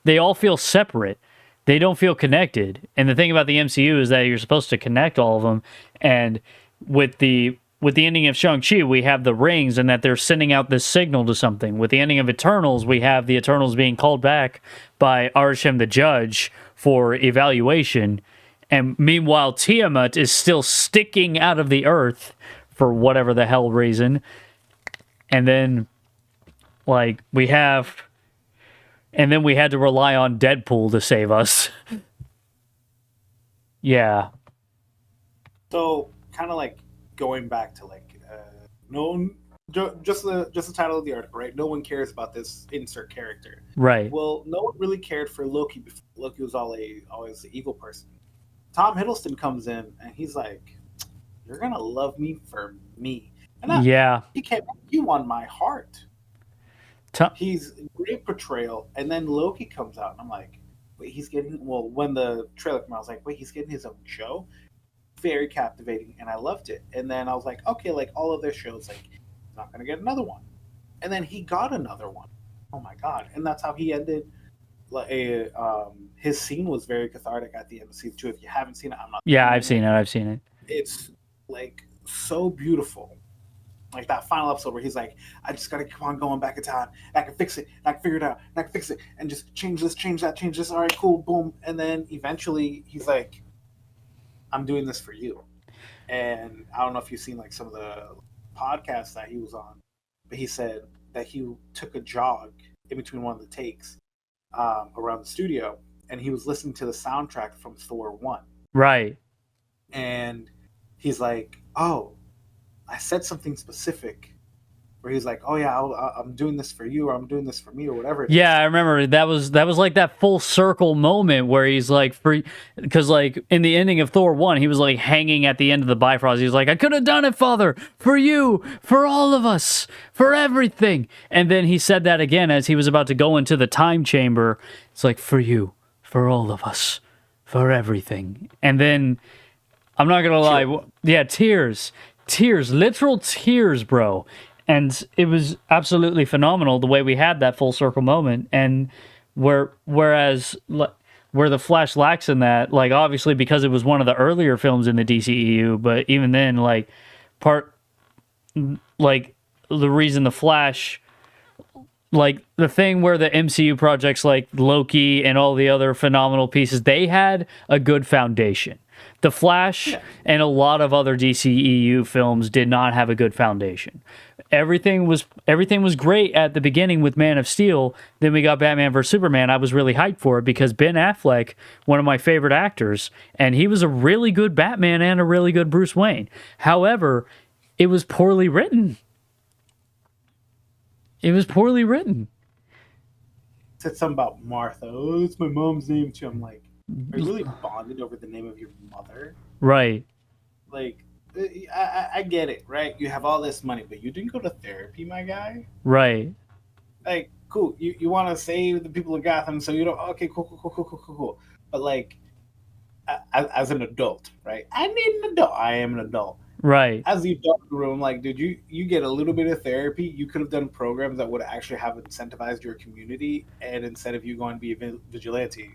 [SPEAKER 1] they all feel separate. They don't feel connected. And the thing about the MCU is that you're supposed to connect all of them. And with the ending of Shang-Chi, we have the rings and that they're sending out this signal to something. With the ending of Eternals, we have the Eternals being called back by Arishem the Judge for evaluation. And meanwhile, Tiamat is still sticking out of the earth for whatever the hell reason. And then, like, we had to rely on Deadpool to save us. Yeah.
[SPEAKER 2] So, kind of like going back to like, no one, just the title of the article, right? No one cares about this insert character.
[SPEAKER 1] Right.
[SPEAKER 2] Well, no one really cared for Loki before. Loki was always the evil person. Tom Hiddleston comes in and he's like, "You're gonna love me for me." And he can't. You won my heart. He's a great portrayal. And then Loki comes out, and I'm like, "Wait, he's getting." Well, when the trailer came out, I was like, "Wait, he's getting his own show." Very captivating, and I loved it. And then I was like, "Okay, like all of their shows, like he's not gonna get another one." And then he got another one. Oh my god! And that's how he ended. His scene was very cathartic at the end of season 2. If you haven't seen it, I'm not.
[SPEAKER 1] Yeah, I've seen it.
[SPEAKER 2] It's like so beautiful. Like that final episode where he's like, "I just gotta keep on going back in time. And I can fix it. And I can figure it out. And I can fix it. And just change this, change that, change this. All right, cool, boom." And then eventually he's like, "I'm doing this for you." And I don't know if you've seen like some of the podcasts that he was on, but he said that he took a jog in between one of the takes around the studio, and he was listening to the soundtrack from Thor 1.
[SPEAKER 1] Right.
[SPEAKER 2] And he's like, "Oh, I said something specific," where he's like, "Oh yeah, I'm doing this for you, or I'm doing this for me, or whatever."
[SPEAKER 1] Yeah, I remember that was like that full circle moment where he's like, because like in the ending of Thor 1, he was like hanging at the end of the Bifrost. He was like, "I could have done it, Father, for you, for all of us, for everything." And then he said that again as he was about to go into the time chamber. It's like, "For you, for all of us, for everything." And then, I'm not gonna lie, yeah, tears, literal tears, bro. And it was absolutely phenomenal the way we had that full circle moment. And whereas where the Flash lacks in that, like obviously because it was one of the earlier films in the DCEU, but even then, like like the reason the Flash, like the thing where the MCU projects like Loki and all the other phenomenal pieces, they had a good foundation. The Flash and a lot of other DCEU films did not have a good foundation. Everything was great at the beginning with Man of Steel. Then we got Batman vs Superman. I was really hyped for it because Ben Affleck, one of my favorite actors, and he was a really good Batman and a really good Bruce Wayne. However, it was poorly written.
[SPEAKER 2] Said something about Martha. "Oh, it's my mom's name too." I'm like, are you really bonded over the name of your mother?
[SPEAKER 1] Right.
[SPEAKER 2] Like, I get it, right? You have all this money, but you didn't go to therapy, my guy.
[SPEAKER 1] Right.
[SPEAKER 2] Like, cool. You want to save the people of Gotham, so you don't. Okay, cool. But like, as an adult, right? I need an adult. I am an adult.
[SPEAKER 1] Right.
[SPEAKER 2] As the adult in the room, like, dude, you get a little bit of therapy. You could have done programs that would actually have incentivized your community, and instead of you going to be a vigilante.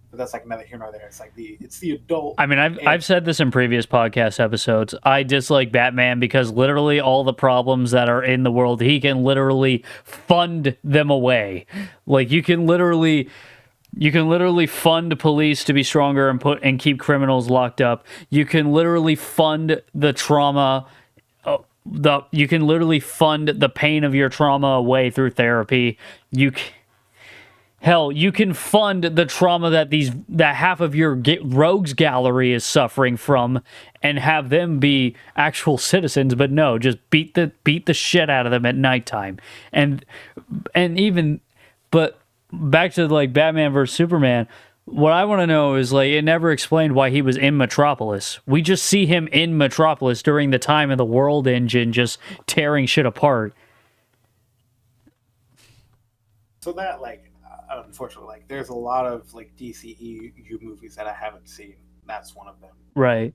[SPEAKER 2] But that's like neither here nor there. It's like it's the adult.
[SPEAKER 1] I mean, I've said this in previous podcast episodes. I dislike Batman because literally all the problems that are in the world, he can literally fund them away. Like you can literally You can literally fund police to be stronger and keep criminals locked up. You can literally fund the trauma. You can literally fund the pain of your trauma away through therapy. Hell, you can fund the trauma that half of your rogues gallery is suffering from, and have them be actual citizens. But no, just beat the shit out of them at nighttime, and even, but back to like Batman versus Superman. What I want to know is, like, it never explained why he was in Metropolis. We just see him in Metropolis during the time of the World Engine just tearing shit apart.
[SPEAKER 2] So that, like, unfortunately, like, there's a lot of like DCEU movies that I haven't seen. That's one of them.
[SPEAKER 1] Right.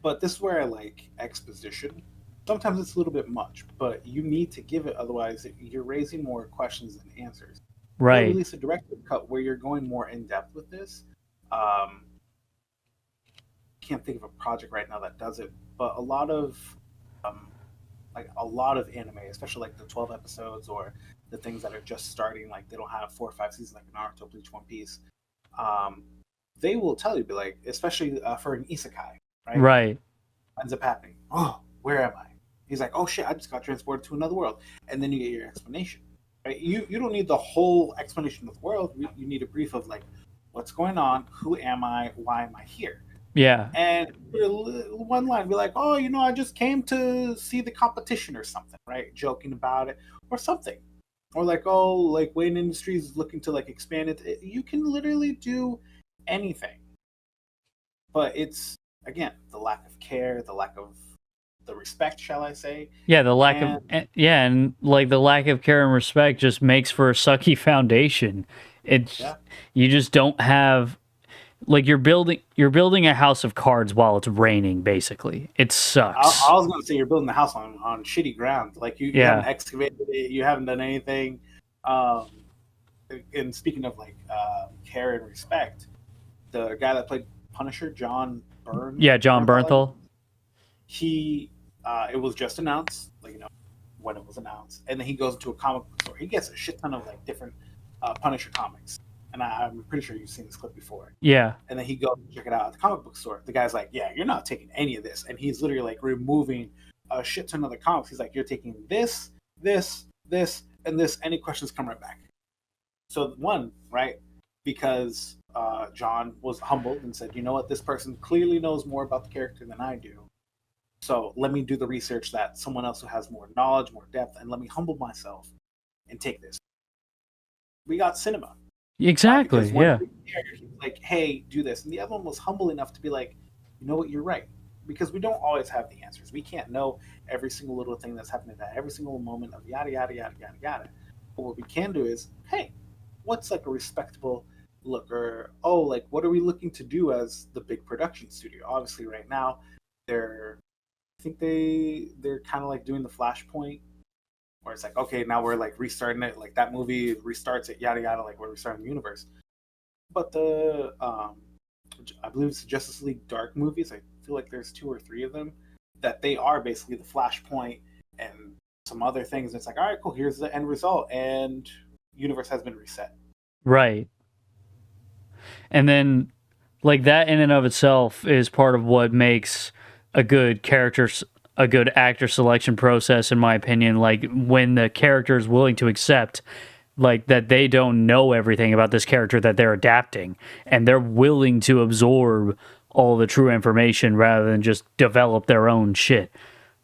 [SPEAKER 2] But this is where I like exposition. Sometimes it's a little bit much, but you need to give it, otherwise you're raising more questions than answers. Or
[SPEAKER 1] Right.
[SPEAKER 2] release a director cut where you're going more in depth with this. Um, can't think of a project right now that does it, but um, a lot of anime, especially like the 12 episodes or the things that are just starting, like they don't have 4 or 5 seasons like Naruto, Bleach, One Piece. Um, they will tell you, be like, especially for an isekai, right?
[SPEAKER 1] Right.
[SPEAKER 2] Ends up happening. Oh, where am I? He's like, oh shit, I just got transported to another world, and then you get your explanation. Right? You don't need the whole explanation of the world. You need a brief of like, what's going on? Who am I? Why am I here?
[SPEAKER 1] Yeah.
[SPEAKER 2] And one line be like, oh, I just came to see the competition or something, right? Joking about it or something. Or like, oh, like Wayne Industries is looking to like expand it. You can literally do anything. But it's, again, the lack of care, the lack of the respect, shall I say.
[SPEAKER 1] Yeah, the lack of
[SPEAKER 2] And
[SPEAKER 1] and like the lack of care and respect just makes for a sucky foundation. It's
[SPEAKER 2] yeah,
[SPEAKER 1] You just don't have, like, you're building a house of cards while it's raining, basically. It
[SPEAKER 2] I
[SPEAKER 1] sucks.
[SPEAKER 2] was going to say you're building the house on shitty ground. Like you haven't
[SPEAKER 1] Yeah.
[SPEAKER 2] excavated it, you haven't done anything. Um, and speaking of like care and respect, the guy that played Punisher, John
[SPEAKER 1] Yeah, John
[SPEAKER 2] Bernthal,
[SPEAKER 1] Bernthal.
[SPEAKER 2] he it was just announced, like when it was announced, and then he goes into a comic book store. He gets a shit ton of like different Punisher comics, and I'm pretty sure you've seen this clip before.
[SPEAKER 1] Yeah.
[SPEAKER 2] And then he goes to check it out at the comic book store. The guy's like, "Yeah, you're not taking any of this," and he's literally like removing a shit ton of the comics. He's like, "You're taking this, this, and this. Any questions, come right back." So one, right, because John was humbled and said, "You know what? This person clearly knows more about the character than I do. So let me do the research that someone else who has more knowledge, more depth, and let me humble myself and take this." We got cinema. Why?
[SPEAKER 1] Exactly.
[SPEAKER 2] Because one
[SPEAKER 1] Yeah.
[SPEAKER 2] of the characters was like, "Hey, do this," and the other one was humble enough to be like, "You know what? You're right." Because we don't always have the answers. We can't know every single little thing that's happening at every single moment of yada yada yada yada yada. But what we can do is, hey, what's like a respectable look, or oh, like what are we looking to do as the big production studio? Obviously, right now, they're I think they're kind of like doing the Flashpoint, where it's like, okay, now we're like restarting it, like that movie restarts it, yada yada, like we're restarting the universe. But the I believe it's the Justice League Dark movies. I feel like there's 2 or 3 of them that they are basically the Flashpoint and some other things. And it's like, all right, cool. Here's the end result, and universe has been reset.
[SPEAKER 1] Right. And then, like, that in and of itself is part of what makes a good a good actor selection process, in my opinion. Like, when the character is willing to accept, like, that they don't know everything about this character that they're adapting, and they're willing to absorb all the true information rather than just develop their own shit.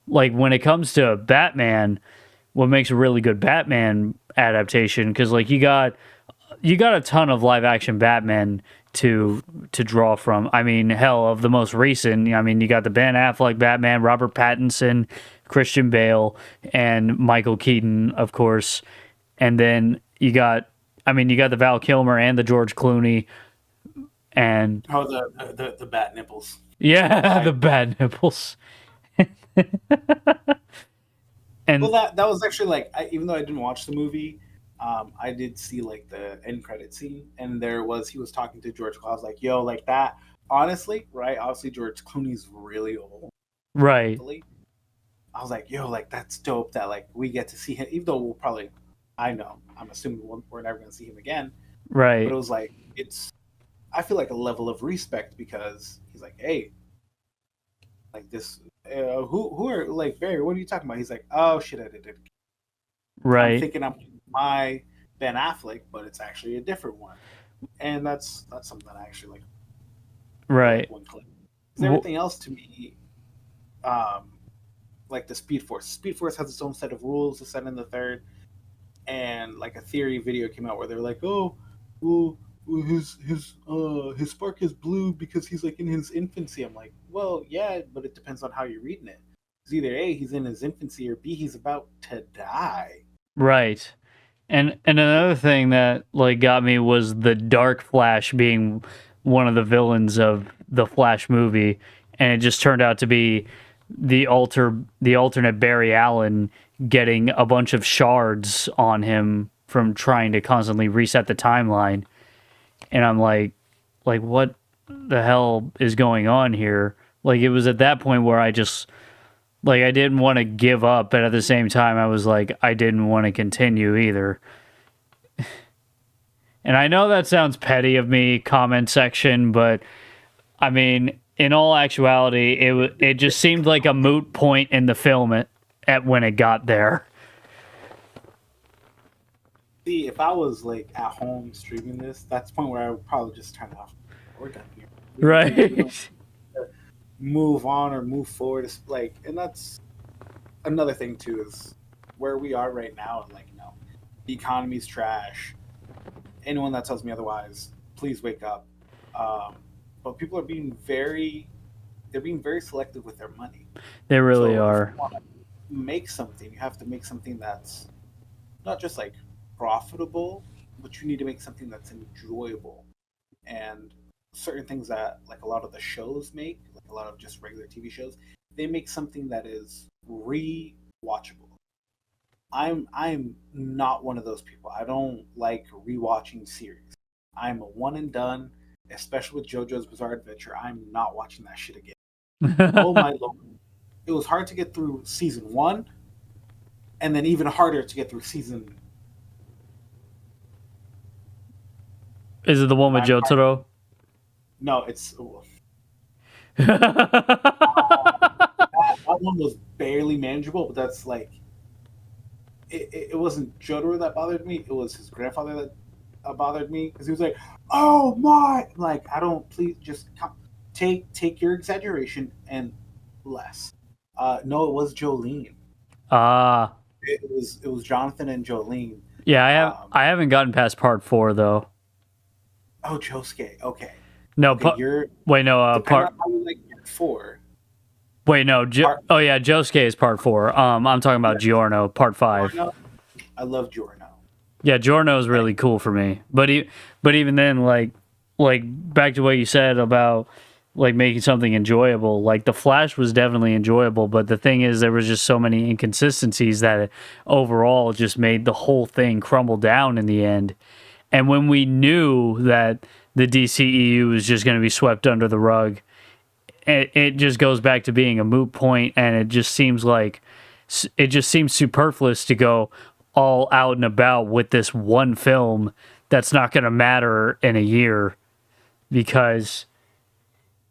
[SPEAKER 1] Like, when it comes to Batman, what makes a really good Batman adaptation, because, like, you got a ton of live action Batman to draw from. I mean, hell, of the most recent, I mean, you got the Ben Affleck Batman, Robert Pattinson, Christian Bale, and Michael Keaton, of course. And then you got the Val Kilmer and the George Clooney, and
[SPEAKER 2] Oh, the bat nipples.
[SPEAKER 1] yeah,
[SPEAKER 2] I
[SPEAKER 1] the bad nipples.
[SPEAKER 2] Well,
[SPEAKER 1] And
[SPEAKER 2] that was actually like, even though I didn't watch the movie, I did see like the end credit scene, and he was talking to George Clooney. I was like, "Yo, like that." Honestly, right? Obviously, George Clooney's really old.
[SPEAKER 1] right,
[SPEAKER 2] Thankfully, I was like, "Yo, like that's dope that like we get to see him." Even though we'll probably, I know, I'm assuming we're never going to see him again. But
[SPEAKER 1] right.
[SPEAKER 2] it was like it's I feel like a level of respect because he's like, hey, like this, who are like Barry? What are you talking about? He's like, oh shit, I did it. I'm
[SPEAKER 1] Right.
[SPEAKER 2] thinking I'm my Ben Affleck, but it's actually a different one, and that's something that I actually like. For like
[SPEAKER 1] Right.
[SPEAKER 2] one clip. Because
[SPEAKER 1] W-
[SPEAKER 2] everything else to me, um, like the Speed Force. Speed Force has its own set of rules, the second and the third, and like a theory video came out where they're like, oh, well, his spark is blue because he's like in his infancy. I'm like, well, yeah, but it depends on how you're reading it. It's either A, he's in his infancy, or B, he's about to die.
[SPEAKER 1] right. And another thing that like got me was the Dark Flash being one of the villains of the Flash movie, and it just turned out to be the alternate Barry Allen getting a bunch of shards on him from trying to constantly reset the timeline. And I'm like what the hell is going on here? Like it was at that point where I just like I didn't want to give up, but at the same time I was like I didn't want to continue either. And I know that sounds petty of me, comment section, but I mean, in all actuality, it just seemed like a moot point in the film at when it got there.
[SPEAKER 2] See, if I was like at home streaming this, that's the point where I would probably just turn it off. We're done here. We don't
[SPEAKER 1] Right.
[SPEAKER 2] move on or move forward. It's like, and that's another thing too is where we are right now. And like, the economy's trash. Anyone that tells me otherwise, please wake up. Um, but people are they're being very selective with their money.
[SPEAKER 1] They really
[SPEAKER 2] So if you
[SPEAKER 1] are.
[SPEAKER 2] want to make something, you have to make something that's not just like profitable, but you need to make something that's enjoyable. And certain things that like a lot of the shows make, like a lot of just regular TV shows, they make something that is rewatchable. I'm not one of those people. I don't like rewatching series. I'm a one and done, especially with JoJo's Bizarre Adventure. I'm not watching that shit again. Oh my lord. It was hard to get through season 1 and then even harder to get through season
[SPEAKER 1] Is it the one with
[SPEAKER 2] I'm
[SPEAKER 1] Jotaro?
[SPEAKER 2] no, it's that one was barely manageable, but that's like it wasn't Jotaro that bothered me. It was his grandfather that bothered me because he was like, "Oh my!" Like I don't please just take your exaggeration and less. No, it was Jolene.
[SPEAKER 1] Ah,
[SPEAKER 2] It was Jonathan and Jolene.
[SPEAKER 1] yeah.
[SPEAKER 2] Um,
[SPEAKER 1] I haven't gotten past part 4 though.
[SPEAKER 2] oh, Josuke. Okay,
[SPEAKER 1] No,
[SPEAKER 2] okay. You're
[SPEAKER 1] wait, no.
[SPEAKER 2] depending on how you like part four.
[SPEAKER 1] Wait, no.
[SPEAKER 2] Part
[SPEAKER 1] Oh yeah, Josuke is part 4. I'm talking about
[SPEAKER 2] yeah,
[SPEAKER 1] Giorno, part 5.
[SPEAKER 2] Giorno. I love Giorno.
[SPEAKER 1] Yeah, Giorno is
[SPEAKER 2] And
[SPEAKER 1] really cool for me. But even then, like back to what you said about like making something enjoyable. Like the Flash was definitely enjoyable, but the thing is, there was just so many inconsistencies that it overall just made the whole thing crumble down in the end. And when we knew that the DCEU was just going to be swept under the rug, it just goes back to being a moot point, and it just seems superfluous to go all out and about with this one film that's not going to matter in a year because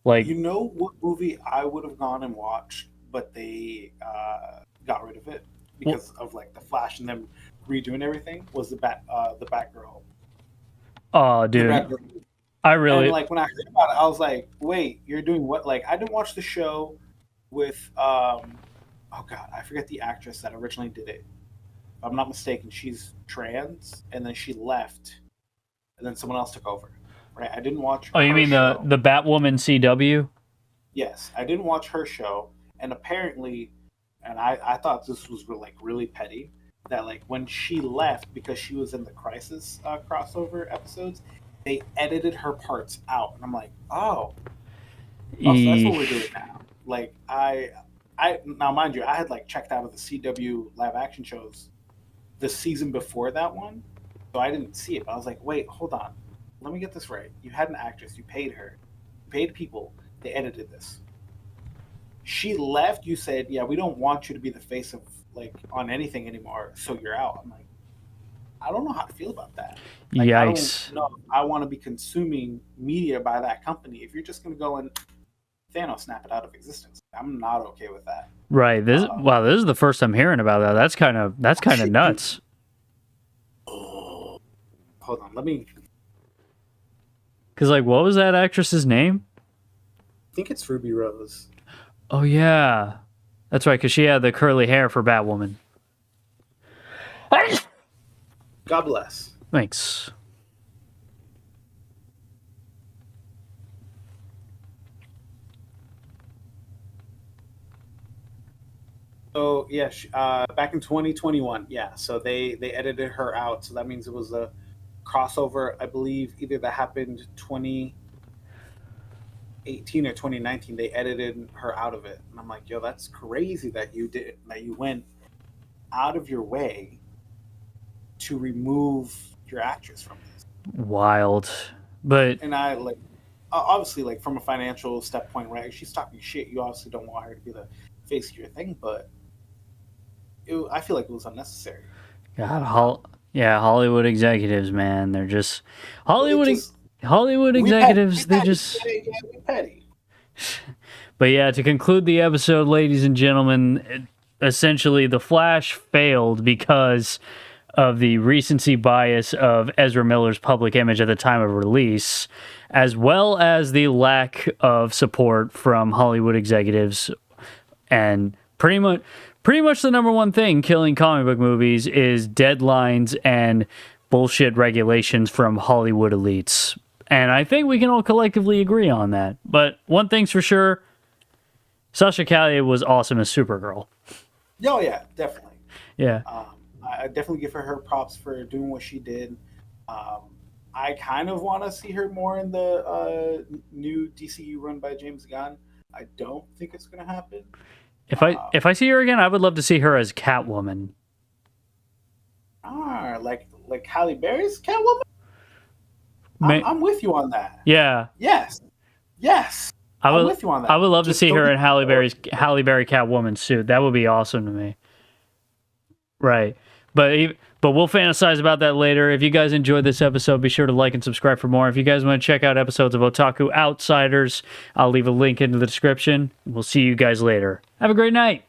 [SPEAKER 1] like
[SPEAKER 2] you know what movie I would have gone and watched, but they got rid of it because of like the Flash and them redoing everything was the Batgirl,
[SPEAKER 1] oh
[SPEAKER 2] the
[SPEAKER 1] dude,
[SPEAKER 2] Batgirl.
[SPEAKER 1] I
[SPEAKER 2] And
[SPEAKER 1] really
[SPEAKER 2] like when I heard about it, I was like, wait, you're doing what? Like I didn't watch the show with oh god, I forget the actress that originally did it. If I'm not mistaken, she's trans, and then she left, and then someone else took over. Right? I didn't watch
[SPEAKER 1] oh, you
[SPEAKER 2] her
[SPEAKER 1] mean the
[SPEAKER 2] show.
[SPEAKER 1] the Batwoman CW?
[SPEAKER 2] Yes, I didn't watch her show, and apparently, and I thought this was like really petty that like when she left because she was in the Crisis crossover episodes, they edited her parts out, and I'm like, oh, so that's what we're doing now. Like I now mind you, I had like checked out of the CW live action shows the season before that one, so I didn't see it. But I was like, wait, hold on, let me get this right. You had an actress, you paid her, you paid people, they edited this. She left. You said, yeah, we don't want you to be the face of like on anything anymore, so you're out. I'm like, I don't know how to feel about that.
[SPEAKER 1] Yikes.
[SPEAKER 2] I don't know. I want to be consuming media by that company. If you're just going to go and Thanos snap it out of existence, I'm not okay with that.
[SPEAKER 1] Right. This is the first I'm hearing about that. That's kind of nuts.
[SPEAKER 2] Oh, hold on. Let me.
[SPEAKER 1] Because, like, what was that actress's name?
[SPEAKER 2] I think it's Ruby Rose.
[SPEAKER 1] Oh, yeah. That's right, because she had the curly hair for Batwoman.
[SPEAKER 2] God bless.
[SPEAKER 1] Thanks.
[SPEAKER 2] So yeah, back in 2021, yeah. So they edited her out. So that means it was a crossover. I believe either that happened 2018 or 2019. They edited her out of it, and I'm like, yo, that's crazy that you went out of your way to remove your actress from this.
[SPEAKER 1] Wild, but
[SPEAKER 2] and I like obviously like from a financial step point, right? She's talking shit. You obviously don't want her to be the face of your thing, but. I feel like it was unnecessary.
[SPEAKER 1] God, Hollywood executives, man, they're just Hollywood executives. They just
[SPEAKER 2] petty.
[SPEAKER 1] But yeah, to conclude the episode, ladies and gentlemen, essentially the Flash failed because of the recency bias of Ezra Miller's public image at the time of release, as well as the lack of support from Hollywood executives, and pretty much the number one thing killing comic book movies is deadlines and bullshit regulations from Hollywood elites. And I think we can all collectively agree on that. But one thing's for sure, Sasha Calle was awesome as Supergirl.
[SPEAKER 2] Oh, yeah, definitely.
[SPEAKER 1] Yeah.
[SPEAKER 2] I definitely give her props for doing what she did. I kind of want to see her more in the new DCEU run by James Gunn. I don't think it's going to happen.
[SPEAKER 1] If I see her again, I would love to see her as Catwoman.
[SPEAKER 2] Like Halle Berry's Catwoman? I'm with you on that.
[SPEAKER 1] Yeah.
[SPEAKER 2] Yes. I'm with you on that.
[SPEAKER 1] I would love to see her in Halle Berry Catwoman suit. That would be awesome to me. Right. But we'll fantasize about that later. If you guys enjoyed this episode, be sure to like and subscribe for more. If you guys want to check out episodes of Otaku Outsiders, I'll leave a link in the description. We'll see you guys later. Have a great night.